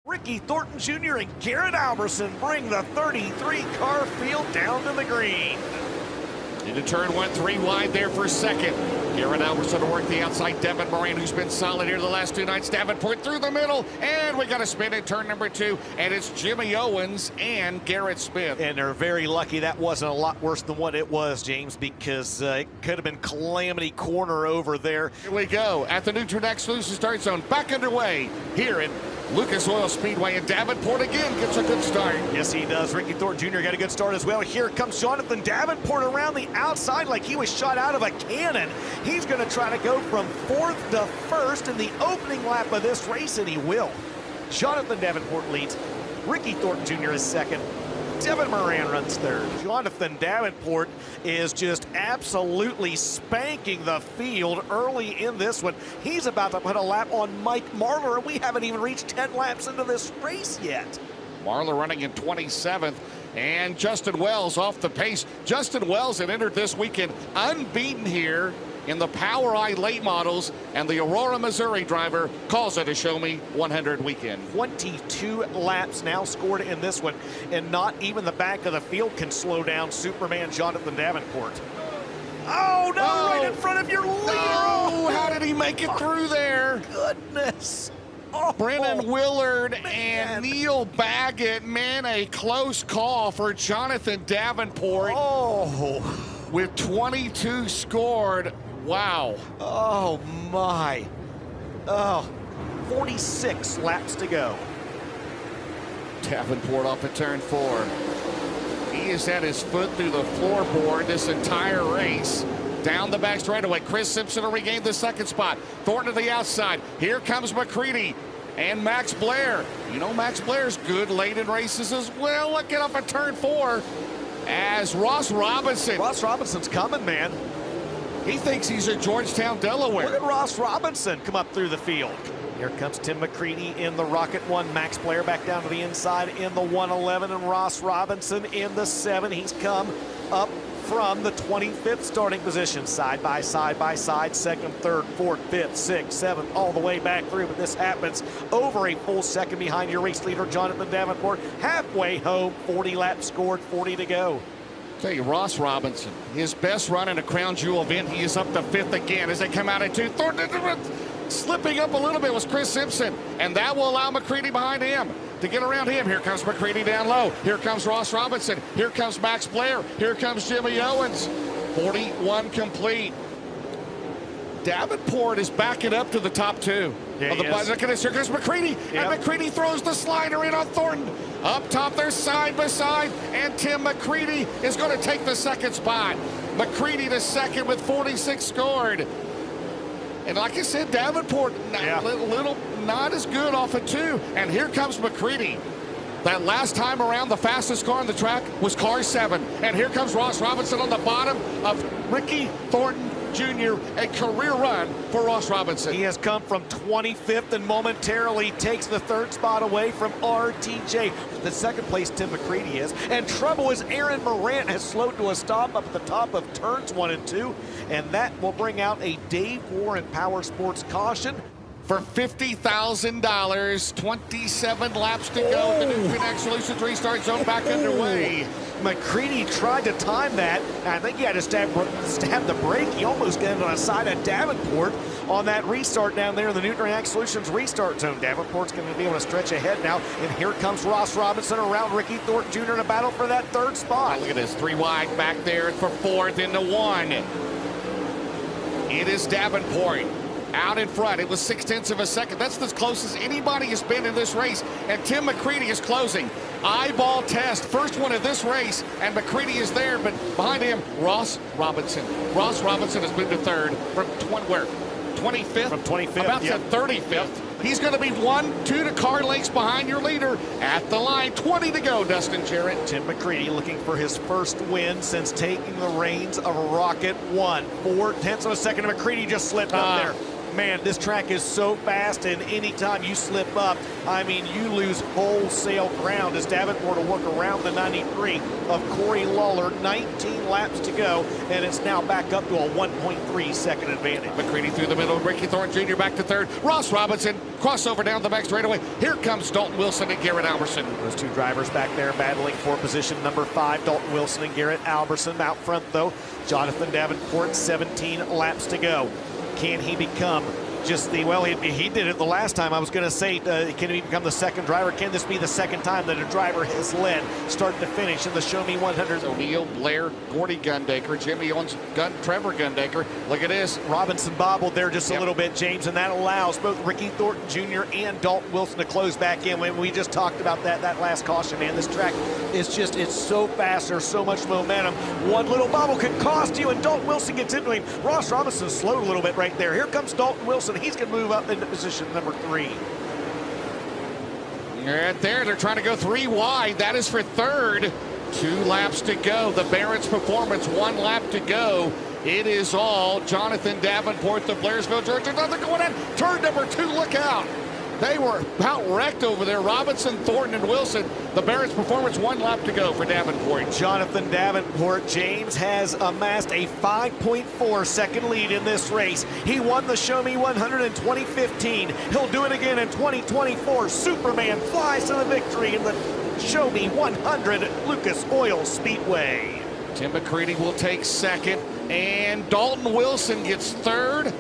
Ricky Thornton Jr. and Garrett Alberson bring the 33-car field down to the green. Into turn one, 3 wide there for second. Garrett Alberson to work the outside. Devin Moran, who's been solid here the last 2 nights. Davenport through the middle, and we got a spin in turn number 2, and it's Jimmy Owens and Garrett Smith. And they're very lucky that wasn't a lot worse than what it was, James, because it could have been calamity corner over there. Here we go at the Neutron Exclusive Start Zone, back underway here at Lucas Oil Speedway, and Davenport again gets a good start. Yes, he does. Ricky Thornton Jr. got a good start as well. Here comes Jonathan Davenport around the outside like he was shot out of a cannon. He's going to try to go from 4th to 1st in the opening lap of this race, and he will. Jonathan Davenport leads. Ricky Thornton Jr. is 2nd. Devin Moran runs 3rd. Jonathan Davenport is just absolutely spanking the field early in this one. He's about to put a lap on Mike Marlar, and we haven't even reached 10 laps into this race yet. Marlar running in 27th, and Justin Wells off the pace. Justin Wells had entered this weekend unbeaten here in the Power Eye late models, and the Aurora, Missouri driver calls it a show me 100 weekend. 22 laps now scored in this one, and not even the back of the field can slow down Superman Jonathan Davenport. Oh, no, right in front of your leader. Oh, how did he make it through there? Goodness. Oh, Brennan Willard man. and Neil Baggett, man, a close call for Jonathan Davenport. Oh. With 22 scored. Wow. Oh, my. Oh, 46 laps to go. Davenport off at turn 4. He has had his foot through the floorboard this entire race. Down the back straightaway. Chris Simpson will regain the 2nd spot. Thornton to the outside. Here comes McCready and Max Blair. You know Max Blair's good late in races as well. Look at off at turn 4 as Ross Robinson. Ross Robinson's coming, man. He thinks he's at Georgetown, Delaware. Look at Ross Robinson come up through the field. Here comes Tim McCready in the Rocket 1. Max Blair back down to the inside in the 111, and Ross Robinson in the 7. He's come up from the 25th starting position, side by side, 2nd, 3rd, 4th, 5th, 6th, 7th, all the way back through. But this happens over a full second behind your race leader, Jonathan Davenport. Halfway home, 40 laps scored, 40 to go. Tell you, Ross Robinson, his best run in a crown jewel event. He is up to 5th again as they come out at 2. Slipping up a little bit was Chris Simpson, and that will allow McCready behind him to get around him. Here comes McCready down low. Here comes Ross Robinson. Here comes Max Blair. Here comes Jimmy Owens. 41 complete. Davenport is backing up to the top 2. Yeah, Look at this. Here comes McCready. Yep. And McCready throws the slider in on Thornton. Up top, they're side by side. And Tim McCready is going to take the 2nd spot. McCready to 2nd with 46 scored. And like I said, Davenport, little not as good off of 2. And here comes McCready. That last time around, the fastest car on the track was car 7. And here comes Ross Robinson on the bottom of Ricky Thornton Jr., a career run for Ross Robinson. He has come from 25th and momentarily takes the 3rd spot away from RTJ. The 2nd place Tim McCready is. And trouble is Aaron Morant has slowed to a stop up at the top of turns 1 and 2. And that will bring out a Dave Warren Power Sports caution. For $50,000, 27 laps to go. The Neutron Solutions restart zone back underway. McCready tried to time that. I think he had to stab the brake. He almost got on the side of Davenport on that restart down there in the Neutron Solutions restart zone. Davenport's going to be able to stretch ahead now. And here comes Ross Robinson around Ricky Thornton Jr. in a battle for that 3rd spot. Oh, look at this, 3 wide back there for 4th into 1. It is Davenport out in front. It was 0.6 of a second. That's as close as anybody has been in this race. And Tim McCready is closing. Eyeball test, first one of this race, and McCready is there, but behind him, Ross Robinson. Ross Robinson has moved to 3rd from 25th? From 25th, about to 35th. Yep. He's going to be 1-2 car lengths behind your leader at the line. 20 to go, Dustin Jarrett. Tim McCready looking for his first win since taking the reins of Rocket 1. 0.4 of a second, and McCready just slipped up there. Man, this track is so fast, and anytime you slip up, I mean, you lose wholesale ground as Davenport will work around the 93 of Corey Lawler. 19 laps to go, and it's now back up to a 1.3 second advantage. McCready through the middle. Ricky Thornton Jr. back to third. Ross Robinson crossover down the back straightaway. Here comes Dalton Wilson and Garrett Alberson. Those two drivers back there battling for position number 5. Dalton Wilson and Garrett Alberson out front, though. Jonathan Davenport, 17 laps to go. Can he become just the, well, he did it the last time. I was going to say, can he become the second driver? Can this be the second time that a driver has led start to finish in the Show Me 100? O'Neill, Blair, Gordy Gundaker, Jimmy Owens, Trevor Gundaker. Look at this. Robinson bobbled there just a little bit, James, and that allows both Ricky Thornton Jr. and Dalton Wilson to close back in. When we just talked about that last caution, man, this track is just, it's so fast. There's so much momentum. One little bobble could cost you, and Dalton Wilson gets into him. Ross Robinson slowed a little bit right there. Here comes Dalton Wilson. He's going to move up into position number 3. Right there, they're trying to go 3 wide. That is for third. 2 laps to go. The Barrett's Performance, 1 lap to go. It is all Jonathan Davenport, the Blairsville Georgia. Nothing going in. Turn number 2, look out. They were about wrecked over there. Robinson, Thornton, and Wilson. The Barrett's Performance, 1 lap to go for Davenport. Jonathan Davenport, James, has amassed a 5.4 second lead in this race. He won the Show Me 100 in 2015. He'll do it again in 2024. Superman flies to the victory in the Show Me 100 Lucas Oil Speedway. Tim McCready will take second, and Dalton Wilson gets third.